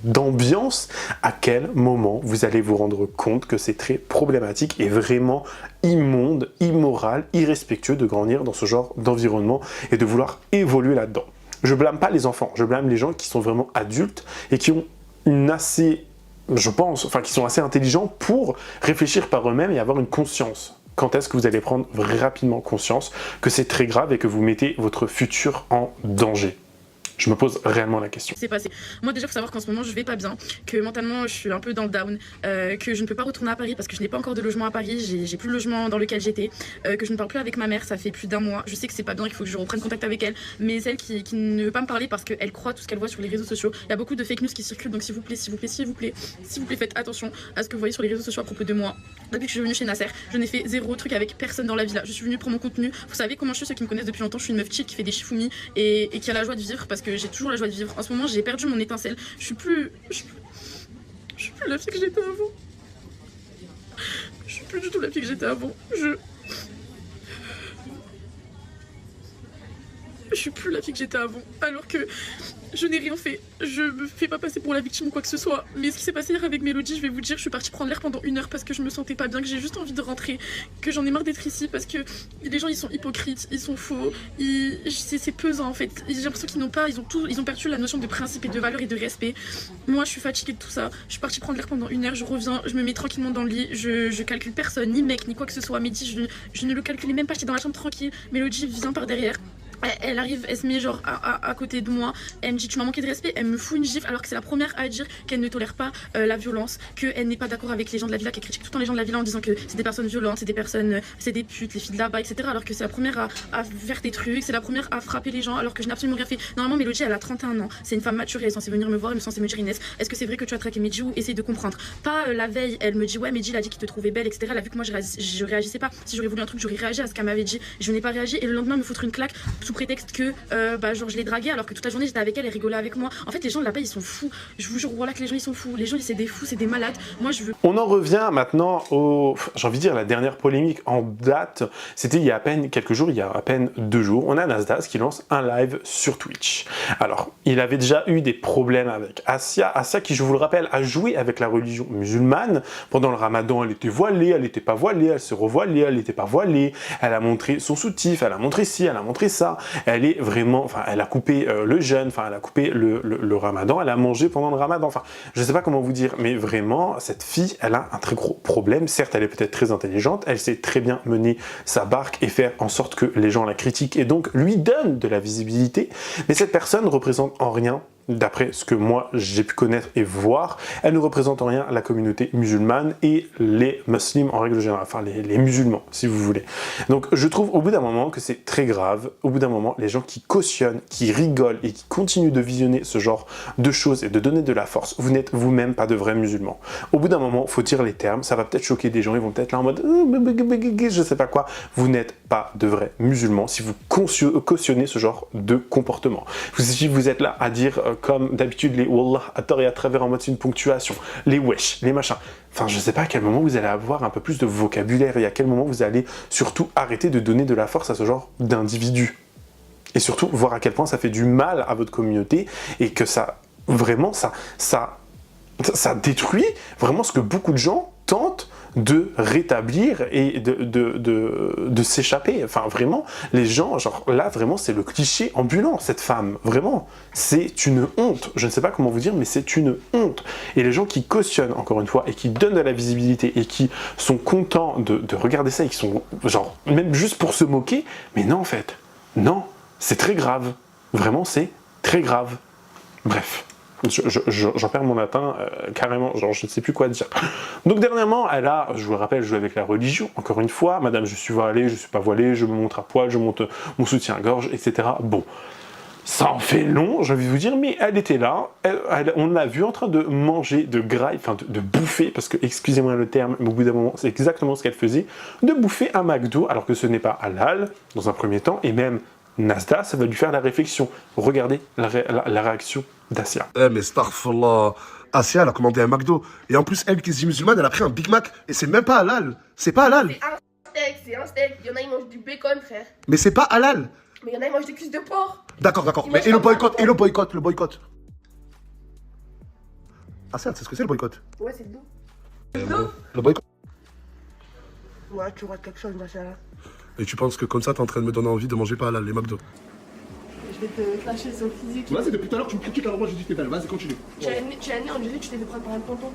d'ambiance. À quel moment vous allez vous rendre compte que c'est très problématique et vraiment immonde, immoral, irrespectueux de grandir dans ce genre d'environnement et de vouloir évoluer là-dedans? Je blâme pas les enfants, je blâme les gens qui sont vraiment adultes et qui ont une assez, je pense, enfin qui sont assez intelligents pour réfléchir par eux-mêmes et avoir une conscience. Quand est-ce que vous allez prendre rapidement conscience que c'est très grave et que vous mettez votre futur en danger? Je me pose réellement la question. C'est passé. Moi déjà, il faut savoir qu'en ce moment, je vais pas bien, que mentalement, je suis un peu dans le down, que je ne peux pas retourner à Paris parce que je n'ai pas encore de logement à Paris, j'ai plus le logement dans lequel j'étais, que je ne parle plus avec ma mère, ça fait plus d'1 mois. Je sais que c'est pas bien, qu'il faut que je reprenne contact avec elle, mais celle qui ne veut pas me parler parce qu'elle croit tout ce qu'elle voit sur les réseaux sociaux. Il y a beaucoup de fake news qui circulent, donc s'il vous plaît, faites attention à ce que vous voyez sur les réseaux sociaux à propos de moi. Depuis que je suis venue chez Nasser, je n'ai fait 0 truc avec personne dans la villa. Je suis venue pour mon contenu. Vous savez comment je suis, ceux qui me connaissent depuis longtemps, je suis une meuf chill qui fait des shifumi et qui a la joie de vivre parce que j'ai toujours la joie de vivre. En ce moment, j'ai perdu mon étincelle. Je suis plus la fille que j'étais avant. Je suis plus du tout la fille que j'étais avant. Je suis plus la fille que j'étais avant. Alors que je n'ai rien fait. Je me fais pas passer pour la victime ou quoi que ce soit. Mais ce qui s'est passé hier avec Mélodie, je vais vous dire, je suis partie prendre l'air pendant 1 heure parce que je me sentais pas bien, que j'ai juste envie de rentrer, que j'en ai marre d'être ici parce que les gens ils sont hypocrites, ils sont faux, c'est pesant en fait. J'ai l'impression qu'ils ils ont perdu la notion de principe et de valeur et de respect. Moi je suis fatiguée de tout ça. Je suis partie prendre l'air pendant 1 heure, je reviens, je me mets tranquillement dans le lit, je calcule personne, ni mec, ni quoi que ce soit. Mehdi, je ne le calculais même pas, j'étais dans la chambre tranquille. Mélodie vient par derrière. Elle arrive, elle se met genre à côté de moi, elle me dit tu m'as manqué de respect, elle me fout une gifle alors que c'est la première à dire qu'elle ne tolère pas la violence, qu'elle n'est pas d'accord avec les gens de la villa, qu'elle critique tout le temps les gens de la villa en disant que c'est des personnes violentes, c'est des personnes, c'est des putes, les filles de là-bas, etc. Alors que c'est la première à faire des trucs, c'est la première à frapper les gens alors que je n'ai absolument rien fait. Normalement Mélodie elle a 31 ans, c'est une femme mature, elle est censée venir me voir, elle est censée me dire Inès, est-ce que c'est vrai que tu as traqué Mehdi ou essaye de comprendre. Pas la veille, elle me dit ouais Mehdi il a dit qu'il te trouvait belle, etc. Elle a vu que moi je réagissais pas, si j'aurais voulu un truc j'aurais réagi à ce qu'elle m'avait dit, je n'ai pas réagi et le lendemain me foutre une claque sous prétexte que genre je l'ai draguée alors que toute la journée j'étais avec elle et rigolait avec moi. En fait les gens de là-bas ils sont fous, je vous jure voilà que les gens ils sont fous, les gens c'est des fous, c'est des malades. Moi je veux... On en revient maintenant au, j'ai envie de dire la dernière polémique en date, c'était il y a à peine quelques jours, il y a à peine 2 jours, on a Nasdas qui lance un live sur Twitch. Alors il avait déjà eu des problèmes avec Assia qui je vous le rappelle a joué avec la religion musulmane, pendant le ramadan elle était voilée, elle n'était pas voilée, elle se revoilait, elle n'était pas voilée, elle a montré son soutif, elle a montré ci, elle a montré ça, elle est vraiment, enfin elle a coupé le jeûne, enfin elle a coupé le ramadan, elle a mangé pendant le ramadan, enfin je sais pas comment vous dire, mais vraiment cette fille elle a un très gros problème. Certes elle est peut-être très intelligente, elle sait très bien mener sa barque et faire en sorte que les gens la critiquent et donc lui donnent de la visibilité, mais cette personne représente en rien d'après ce que moi j'ai pu connaître et voir, elle ne représente en rien la communauté musulmane et les musulmans en règle générale, enfin les musulmans si vous voulez. Donc je trouve au bout d'un moment que c'est très grave, au bout d'un moment les gens qui cautionnent, qui rigolent et qui continuent de visionner ce genre de choses et de donner de la force, vous n'êtes vous-même pas de vrais musulmans. Au bout d'un moment, il faut dire les termes, ça va peut-être choquer des gens, ils vont peut-être là en mode je sais pas quoi, vous n'êtes pas de vrais musulmans si vous cautionnez ce genre de comportement. Si vous êtes là à dire comme d'habitude les wallah à tort et à travers en mode c'est une ponctuation, les wesh, les machins, enfin je sais pas à quel moment vous allez avoir un peu plus de vocabulaire et à quel moment vous allez surtout arrêter de donner de la force à ce genre d'individus. Et surtout voir à quel point ça fait du mal à votre communauté et que ça, vraiment, ça détruit vraiment ce que beaucoup de gens tentent de rétablir et de s'échapper. Enfin, vraiment, les gens, genre là, vraiment, c'est le cliché ambulant, cette femme. Vraiment, c'est une honte. Je ne sais pas comment vous dire, mais c'est une honte. Et les gens qui cautionnent, encore une fois, et qui donnent de la visibilité et qui sont contents de regarder ça et qui sont, genre, même juste pour se moquer, mais non, en fait, non, c'est très grave. Vraiment, c'est très grave. Bref. J'en perds mon latin carrément, genre je ne sais plus quoi dire. Donc dernièrement, elle a, je vous le rappelle, joué avec la religion, encore une fois, madame je suis voilée, je suis pas voilée, je me montre à poil, je monte mon soutien-gorge, etc. Bon, ça en fait long, j'ai envie de vous dire, mais elle était là, on l'a vue en train de manger, de grailler, enfin de bouffer, parce que, excusez-moi le terme, mais au bout d'un moment, c'est exactement ce qu'elle faisait, de bouffer un McDo, alors que ce n'est pas halal, dans un premier temps, et même Nasdaq, ça va lui faire la réflexion. Regardez la réaction d'Asia. Eh mais starfallah, Asia elle a commandé un McDo. Et en plus elle qui est musulmane, elle a pris un Big Mac. Et c'est même pas halal. C'est pas halal. C'est un steak. Il y en a, ils mangent du bacon, frère. Mais c'est pas halal. Mais il y en a, ils mangent des cuisses de porc. D'accord. Mais et le boycott, le boycott. Asia, tu sais ce que c'est le boycott? Ouais, c'est le dos. Le boycott. Ouais, tu rates quelque chose, machin là. Et tu penses que comme ça t'es en train de me donner envie de manger pas halal, les McDo? Je vais te clasher sur le physique. Vas-y, depuis tout à l'heure, tu me critiques, alors moi je dis que t'es belle. Vas-y, continue. Tu as un nez, on dirait que tu t'es fait prendre par un tonton.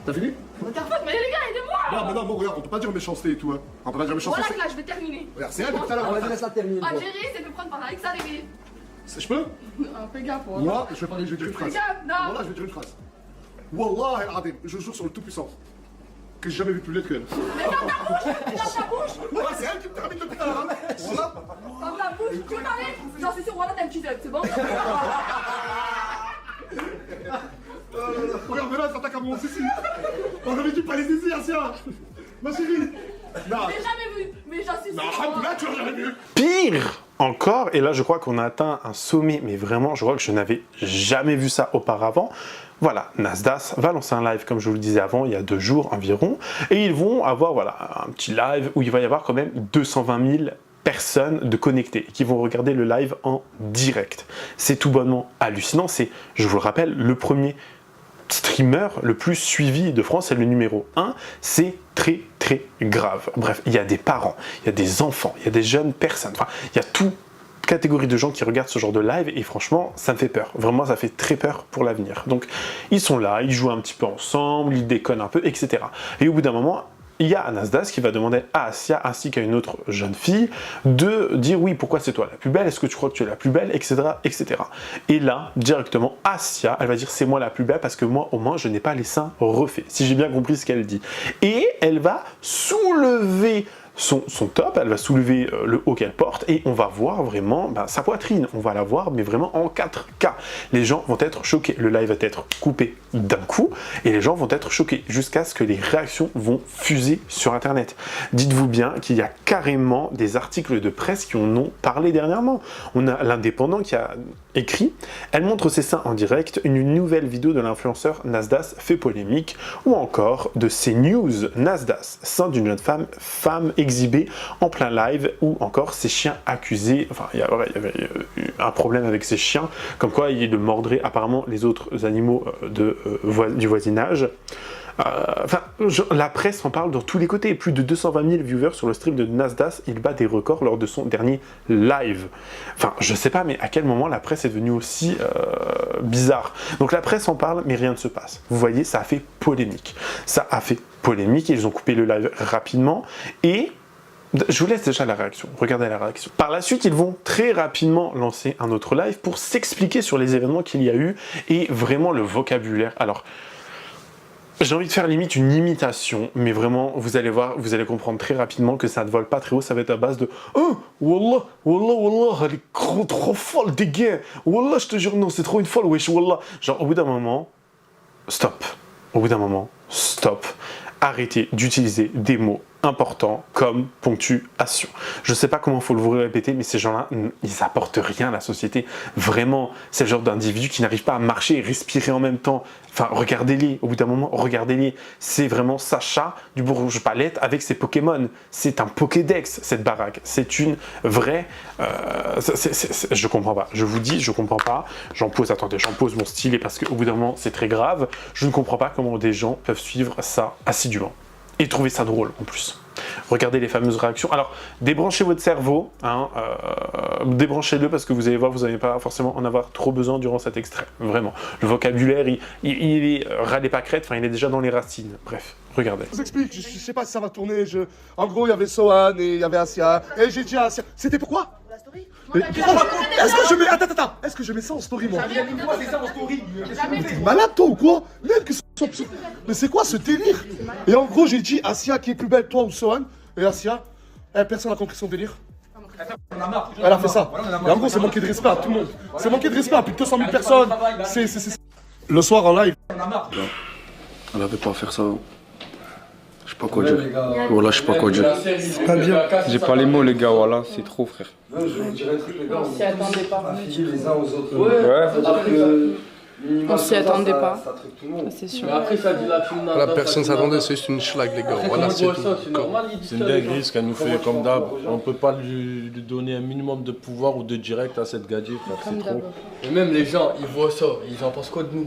T'as fini? Regarde, mais les gars, aidez-moi! Non, mais non, bon, regarde, on peut pas dire méchanceté et tout, hein. On peut pas dire méchanceté. Voilà, là, je vais terminer. Regarde, c'est elle depuis tout à l'heure. Vas-y, laisse-la terminer. Algérie s'est fait prendre par Alexa Réveillé. Je peux? Fais gaffe, moi. Moi, je vais dire une phrase. Fais gaffe, non! Voilà, je vais dire une phrase. Wallah el-Adim, je jure sur le Tout-Puissant, que j'ai jamais vu plus laide qu'elle. Mais ferme ta bouche! Ferme ta bouche! Voilà, c'est elle qui me termine depuis tout à l'heure. Voilà. Ferme ta bouche! Tu veux parler? J'en suis sûr, voilà, t'as un petit c'est bon? Regarde, mais là, elle s'attaque à mon Sissi. On avait dit pas les Sissi, Asia. Ma chérie. Non. Mais jamais vu! Mais j'en suis sûr! Non, là, tu l'as jamais vu. Pire encore, et là je crois qu'on a atteint un sommet, mais vraiment je crois que je n'avais jamais vu ça auparavant. Voilà, Nasdaq va lancer un live comme je vous le disais avant, il y a 2 jours environ, et ils vont avoir voilà, un petit live où il va y avoir quand même 220 000 personnes de connectées qui vont regarder le live en direct. C'est tout bonnement hallucinant, c'est, je vous le rappelle, le premier streamer le plus suivi de France, c'est le numéro 1, c'est très grave. Bref, il y a des parents, il y a des enfants, il y a des jeunes personnes, enfin, il y a toute catégorie de gens qui regardent ce genre de live et franchement, ça me fait peur. Vraiment, ça fait très peur pour l'avenir. Donc, ils sont là, ils jouent un petit peu ensemble, ils déconnent un peu, etc. Et au bout d'un moment, il y a Nasdaq qui va demander à Asia ainsi qu'à une autre jeune fille de dire oui, pourquoi c'est toi la plus belle, est-ce que tu crois que tu es la plus belle, etc. Et là, directement, Asia, elle va dire c'est moi la plus belle parce que moi, au moins, je n'ai pas les seins refaits, si j'ai bien compris ce qu'elle dit. Et elle va soulever son top, elle va soulever le haut qu'elle porte et on va voir vraiment sa poitrine, on va la voir mais vraiment en 4K. Les gens vont être choqués, le live va être coupé d'un coup et les gens vont être choqués jusqu'à ce que les réactions vont fuser sur internet. Dites-vous bien qu'il y a carrément des articles de presse qui en ont parlé dernièrement. On a l'Indépendant qui a écrit « Elle montre ses seins en direct, une nouvelle vidéo de l'influenceur Nasdaq fait polémique » ou encore de CNews, Nasdaq, sein d'une jeune femme exhibée en plein live ou encore ses chiens accusés, enfin il y avait un problème avec ses chiens, comme quoi il mordrait apparemment les autres animaux du voisinage. La presse en parle dans tous les côtés. Plus de 220 000 viewers sur le stream de Nasdaq, il bat des records lors de son dernier live. Enfin, je sais pas, mais à quel moment la presse est devenue aussi bizarre. Donc la presse en parle, mais rien ne se passe. Vous voyez, ça a fait polémique. Ça a fait polémique, ils ont coupé le live rapidement, et Je vous laisse déjà la réaction, regardez la réaction. Par la suite, ils vont très rapidement lancer un autre live pour s'expliquer sur les événements qu'il y a eu et vraiment le vocabulaire. Alors, j'ai envie de faire limite une imitation, mais vraiment, vous allez voir, vous allez comprendre très rapidement que ça ne vole pas très haut, ça va être à base de « Oh, wallah, wallah, wallah, elle est trop folle, des gars, wallah, je te jure, non, c'est trop une folle, wesh, wallah ». Genre, au bout d'un moment, stop. Au bout d'un moment, stop. Arrêtez d'utiliser des mots importants comme ponctuation. Je ne sais pas comment il faut le vous répéter, mais ces gens-là, ils n'apportent rien à la société. Vraiment, c'est le genre d'individu qui n'arrive pas à marcher et respirer en même temps. Enfin, regardez-les, au bout d'un moment, regardez-les. C'est vraiment Sacha du Bourges Palette avec ses Pokémon. C'est un Pokédex, cette baraque. C'est une vraie... je comprends pas. Je vous dis, je comprends pas. J'en pose mon stylet parce qu'au bout d'un moment, c'est très grave. Je ne comprends pas comment des gens peuvent suivre ça assidûment. Et trouver ça drôle en plus. Regardez les fameuses réactions. Alors, débranchez votre cerveau, hein, débranchez-le parce que vous allez voir, vous n'allez pas forcément en avoir trop besoin durant cet extrait. Vraiment. Le vocabulaire, il est râlez pas crête, enfin il est déjà dans les racines. Bref, regardez. Je vous explique, je sais pas si ça va tourner. En gros, il y avait Sohan et il y avait Asia. Et j'ai dit à Asia, c'était pourquoi? Est-ce que je mets... Attends, est-ce que je mets ça en story, moi? T'es malade, toi, ou quoi? Même que mais c'est quoi ce délire? Et en gros, j'ai dit, Asia, qui est plus belle, toi ou Sohan? Et Asia, personne n'a compris son délire. Elle a fait ça. Et en gros, c'est manquer de respect à tout le monde. C'est manquer de respect à plus de 200 000 personnes. Le soir, en live. Elle avait pas à faire ça. Je sais pas quoi dire. Voilà, je sais pas quoi dire. C'est pas bien. J'ai pas les mots, les gars, voilà, c'est trop, frère. On s'y attendait pas. On s'y attendait pas. C'est sûr. La personne s'attendait, c'est juste une schlag, les gars. Voilà, c'est tout. C'est une dinguerie ce qu'elle nous fait comme d'hab. On peut pas lui donner un minimum de pouvoir ou de direct à cette gadget, c'est trop. Et même les gens, ils voient ça, ils en pensent quoi de nous?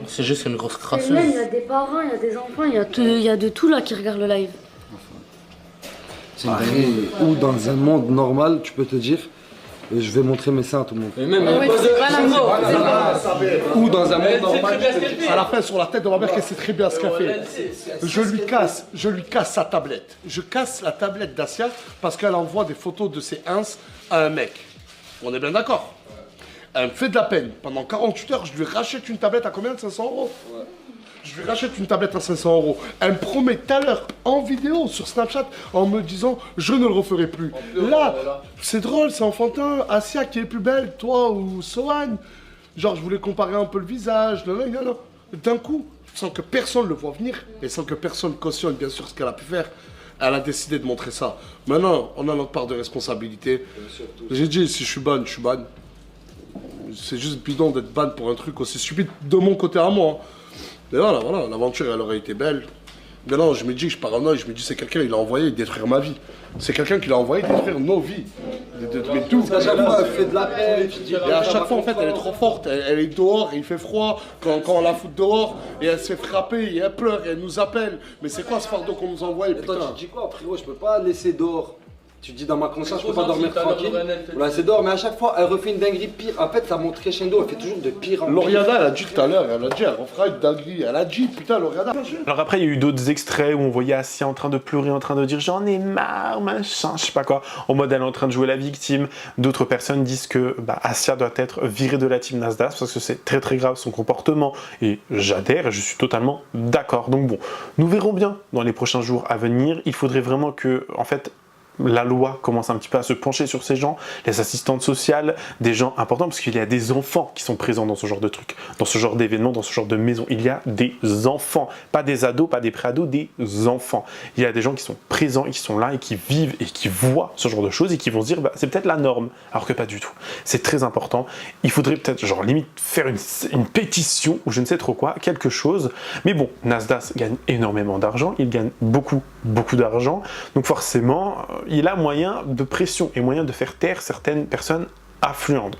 C'est juste une grosse crasseuse. Il y a des parents, il y a des enfants, il y a de tout là qui regardent le live. C'est une dinguerie. Ou dans un monde normal, tu peux te dire, je vais montrer mes seins à tout le monde. Et même c'est pas la mort. Ou dans un monde normal, à la fin sur la tête de ma mère qu'elle sait très bien ce qu'elle fait. Je lui casse sa tablette. Je casse la tablette d'Asia parce qu'elle envoie des photos de ses ins à un mec. On est bien d'accord. Elle me fait de la peine. Pendant 48 heures, je lui rachète une tablette à combien? 500 €. Je lui rachète une tablette à 500 €. Elle me promet tout à l'heure en vidéo sur Snapchat en me disant je ne le referai plus. Là, c'est drôle, c'est enfantin. Asia qui est plus belle, toi ou Sohan. Genre, je voulais comparer un peu le visage. Non. D'un coup, sans que personne le voie venir et sans que personne cautionne bien sûr ce qu'elle a pu faire, elle a décidé de montrer ça. Maintenant, on a notre part de responsabilité. J'ai dit, si je suis ban, je suis ban. C'est juste bidon d'être ban pour un truc aussi stupide de mon côté à moi. Mais voilà, l'aventure elle aurait été belle. Mais non, je me dis que je paranoïe, je me dis c'est quelqu'un, il a envoyé détruire ma vie. C'est quelqu'un qui l'a envoyé détruire nos vies. Mais tout. À chaque fois, elle fait de la peine. Et à chaque fois, en fait, elle est trop forte. Elle est dehors, et il fait froid. Quand on la fout dehors, et elle se fait frapper, et elle pleure, et elle nous appelle. Mais c'est quoi ce fardeau qu'on nous envoie? Toi, tu dis quoi, frérot? Je peux pas laisser dehors. Tu dis dans ma conscience, je peux pas dormir tranquille. Voilà, c'est dehors, mais à chaque fois, elle refait une dinguerie pire. En fait, ça monte crescendo, elle fait toujours de pire en pire. Lauriana, elle a dit tout à l'heure, elle refera une dinguerie. Elle a dit, putain, Lauriana. Alors après, il y a eu d'autres extraits où on voyait Asia en train de pleurer, en train de dire j'en ai marre, machin, je sais pas quoi. En mode elle est en train de jouer la victime. D'autres personnes disent que Asia doit être virée de la team Nasdaq parce que c'est très grave son comportement. Et j'adhère et je suis totalement d'accord. Donc bon, nous verrons bien dans les prochains jours à venir. Il faudrait vraiment que, en fait, la loi commence un petit peu à se pencher sur ces gens, les assistantes sociales, des gens importants, parce qu'il y a des enfants qui sont présents dans ce genre de trucs, dans ce genre d'événements, dans ce genre de maisons. Il y a des enfants, pas des ados, pas des pré-ados, des enfants. Il y a des gens qui sont présents, et qui sont là, et qui vivent, et qui voient ce genre de choses, et qui vont se dire, c'est peut-être la norme, alors que pas du tout. C'est très important. Il faudrait peut-être, genre, limite, faire une pétition, ou je ne sais trop quoi, quelque chose. Mais bon, Nasdaq gagne énormément d'argent, il gagne beaucoup d'argent, donc forcément, il a moyen de pression et moyen de faire taire certaines personnes influentes,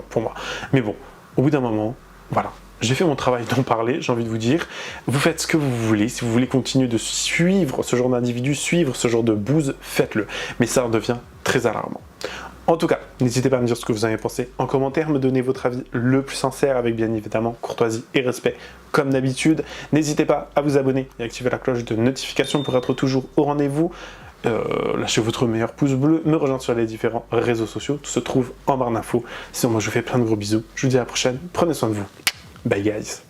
pour moi. Mais bon, au bout d'un moment, voilà. J'ai fait mon travail d'en parler, j'ai envie de vous dire. Vous faites ce que vous voulez. Si vous voulez continuer de suivre ce genre d'individu, suivre ce genre de bouse, faites-le. Mais ça devient très alarmant. En tout cas, n'hésitez pas à me dire ce que vous en avez pensé en commentaire, me donner votre avis le plus sincère avec bien évidemment courtoisie et respect comme d'habitude. N'hésitez pas à vous abonner et activer la cloche de notification pour être toujours au rendez-vous. lâchez votre meilleur pouce bleu, me rejoindre sur les différents réseaux sociaux, tout se trouve en barre d'infos. Sinon moi je vous fais plein de gros bisous, je vous dis à la prochaine, prenez soin de vous, bye guys.